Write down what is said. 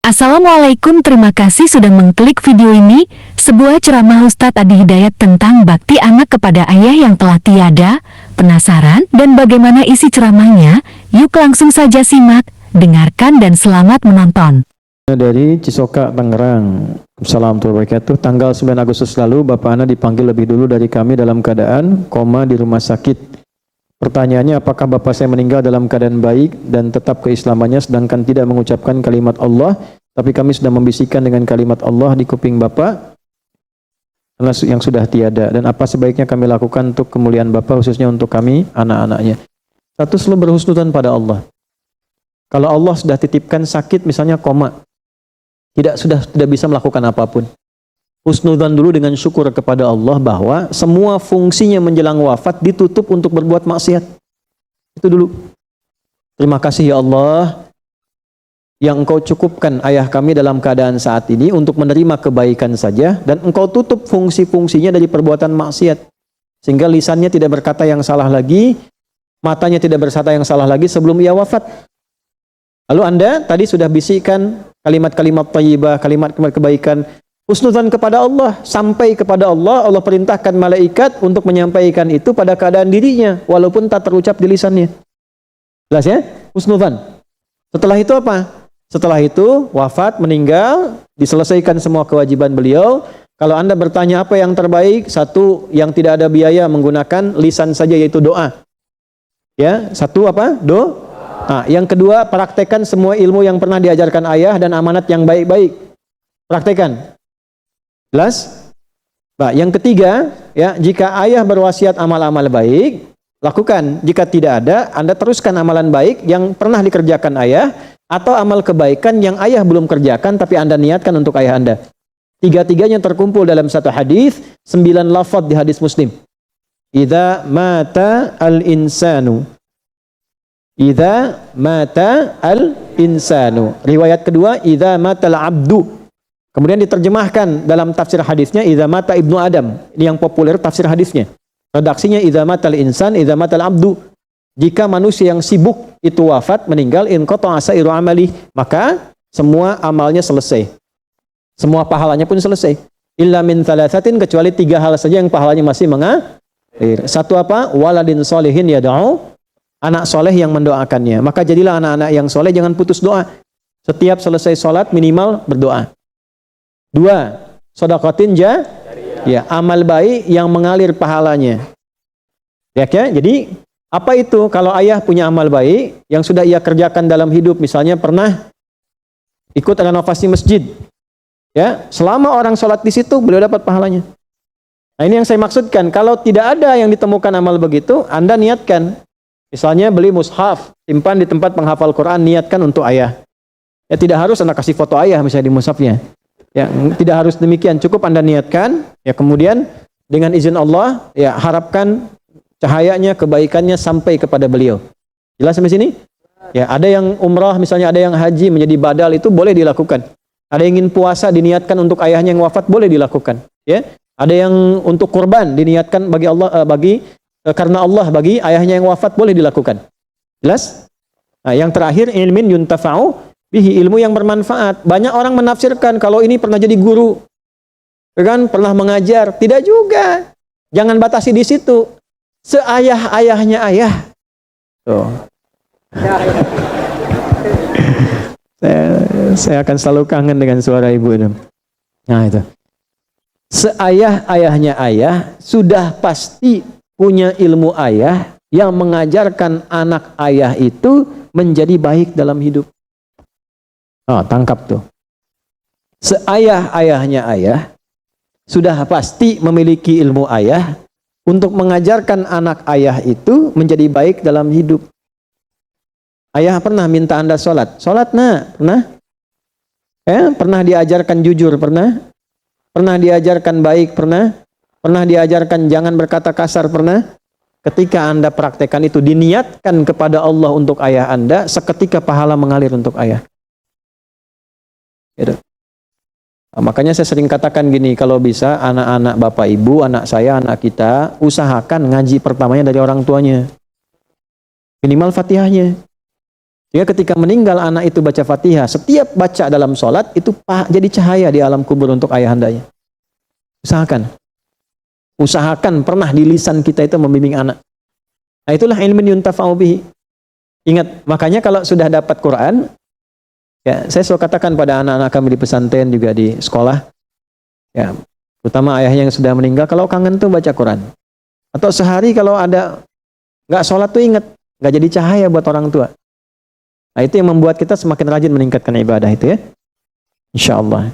Assalamualaikum, terima kasih sudah mengklik video ini. Sebuah ceramah Ustadz Adi Hidayat tentang bakti anak kepada ayah yang telah tiada. Penasaran dan bagaimana isi ceramahnya? Yuk langsung saja simak, dengarkan dan selamat menonton. Dari Cisoka, Tangerang. Assalamualaikum warahmatullahi wabarakatuh. Tanggal 9 Agustus lalu, Bapak Ana dipanggil lebih dulu dari kami dalam keadaan koma di rumah sakit. Pertanyaannya, apakah Bapak saya meninggal dalam keadaan baik dan tetap keislamannya sedangkan tidak mengucapkan kalimat Allah, tapi kami sudah membisikkan dengan kalimat Allah di kuping Bapak yang sudah tiada, dan apa sebaiknya kami lakukan untuk kemuliaan Bapak, khususnya untuk kami anak-anaknya? Satu, selalu berhusnudzon pada Allah. Kalau Allah sudah titipkan sakit, misalnya koma, tidak bisa melakukan apapun, husnudzon dulu dengan syukur kepada Allah bahwa semua fungsinya menjelang wafat ditutup untuk berbuat maksiat. Itu dulu. Terima kasih ya Allah yang Engkau cukupkan ayah kami dalam keadaan saat ini untuk menerima kebaikan saja, dan Engkau tutup fungsi-fungsinya dari perbuatan maksiat, sehingga lisannya tidak berkata yang salah lagi, matanya tidak berkata yang salah lagi sebelum ia wafat. Lalu Anda tadi sudah bisikkan kalimat-kalimat thayyibah, kalimat-kalimat kebaikan, husnudzon kepada Allah, sampai kepada Allah. Allah perintahkan malaikat untuk menyampaikan itu pada keadaan dirinya, walaupun tak terucap di lisannya. Jelas ya? Husnudzon. Setelah itu apa? Setelah itu wafat, meninggal, diselesaikan semua kewajiban beliau. Kalau Anda bertanya apa yang terbaik, satu, yang tidak ada biaya menggunakan lisan saja, yaitu doa. Ya, satu apa? Doa. Nah, yang kedua, praktekkan semua ilmu yang pernah diajarkan ayah dan amanat yang baik-baik. Praktekkan. Jelas? Nah, yang ketiga, ya, jika ayah berwasiat amal-amal baik, lakukan. Jika tidak ada, Anda teruskan amalan baik yang pernah dikerjakan ayah, atau amal kebaikan yang ayah belum kerjakan tapi Anda niatkan untuk ayah Anda. Tiga-tiganya terkumpul dalam satu hadis, 9 lafaz di hadis Muslim. Idza mata al-insanu. Idza mata al-insanu. Riwayat kedua, idza matal abdu. Kemudian diterjemahkan dalam tafsir hadisnya, idza mata ibnu Adam. Ini yang populer tafsir hadisnya. Redaksinya, idza matal insan, idza matal abdu. Jika manusia yang sibuk itu wafat, meninggal, inqata'a sa'iru amali, maka semua amalnya selesai. Semua pahalanya pun selesai. Illa min thalathatin, kecuali 3 hal saja yang pahalanya masih mengalir. Satu apa? Waladin solihin yad'u, anak soleh yang mendoakannya. Maka jadilah anak-anak yang soleh, jangan putus doa. Setiap selesai sholat minimal berdoa. 2, sedekatin ya, amal baik yang mengalir pahalanya. Ya, jadi apa itu? Kalau ayah punya amal baik yang sudah ia kerjakan dalam hidup, misalnya pernah ikut renovasi masjid, ya, selama orang sholat di situ beliau dapat pahalanya. Nah, ini yang saya maksudkan. Kalau tidak ada yang ditemukan amal begitu, Anda niatkan. Misalnya beli mushaf, simpan di tempat penghafal Quran, niatkan untuk ayah. Ya, tidak harus Anda kasih foto ayah misalnya di mushafnya. Ya, tidak harus demikian, cukup Anda niatkan, ya, kemudian dengan izin Allah, ya, harapkan cahayanya, kebaikannya sampai kepada beliau. Jelas sampai sini? Ya, ada yang umrah, misalnya ada yang haji menjadi badal, itu boleh dilakukan. Ada yang ingin puasa diniatkan untuk ayahnya yang wafat, boleh dilakukan. Ya, ada yang untuk kurban diniatkan bagi Allah, karena Allah bagi ayahnya yang wafat, boleh dilakukan. Jelas? Nah, yang terakhir, ilmin yuntafa'u bihi, ilmu yang bermanfaat. Banyak orang menafsirkan kalau ini pernah jadi guru, kan, pernah mengajar. Tidak juga. Jangan batasi di situ. Seayah-ayahnya ayah. Tuh. saya akan selalu kangen dengan suara ibu itu. Nah, itu. Seayah-ayahnya ayah sudah pasti punya ilmu ayah yang mengajarkan anak ayah itu menjadi baik dalam hidup. Oh, tangkap tuh. Seayah-ayahnya ayah sudah pasti memiliki ilmu ayah untuk mengajarkan anak ayah itu menjadi baik dalam hidup. Ayah pernah minta Anda sholat? Sholat, nak? Pernah? Pernah diajarkan jujur? Pernah? Pernah diajarkan baik? Pernah? Pernah diajarkan jangan berkata kasar? Pernah? Ketika Anda praktekkan itu, diniatkan kepada Allah untuk ayah Anda, seketika pahala mengalir untuk ayah. Gitu. Nah, makanya saya sering katakan gini, kalau bisa anak-anak bapak ibu, anak saya, anak kita, usahakan ngaji pertamanya dari orang tuanya. Minimal Fatihahnya. Sehingga ketika meninggal anak itu baca Fatihah, setiap baca dalam sholat itu jadi cahaya di alam kubur untuk ayahandanya. Usahakan. Usahakan pernah di lisan kita itu membimbing anak. Nah, itulah ilmu yuntafa'u bihi. Ingat, makanya kalau sudah dapat Quran, ya, saya selalu katakan pada anak-anak kami di pesantren juga di sekolah, ya, terutama ayahnya yang sudah meninggal, kalau kangen tuh baca Quran. Atau sehari kalau ada nggak sholat tuh ingat, nggak jadi cahaya buat orang tua. Nah, itu yang membuat kita semakin rajin meningkatkan ibadah itu ya. Insya Allah.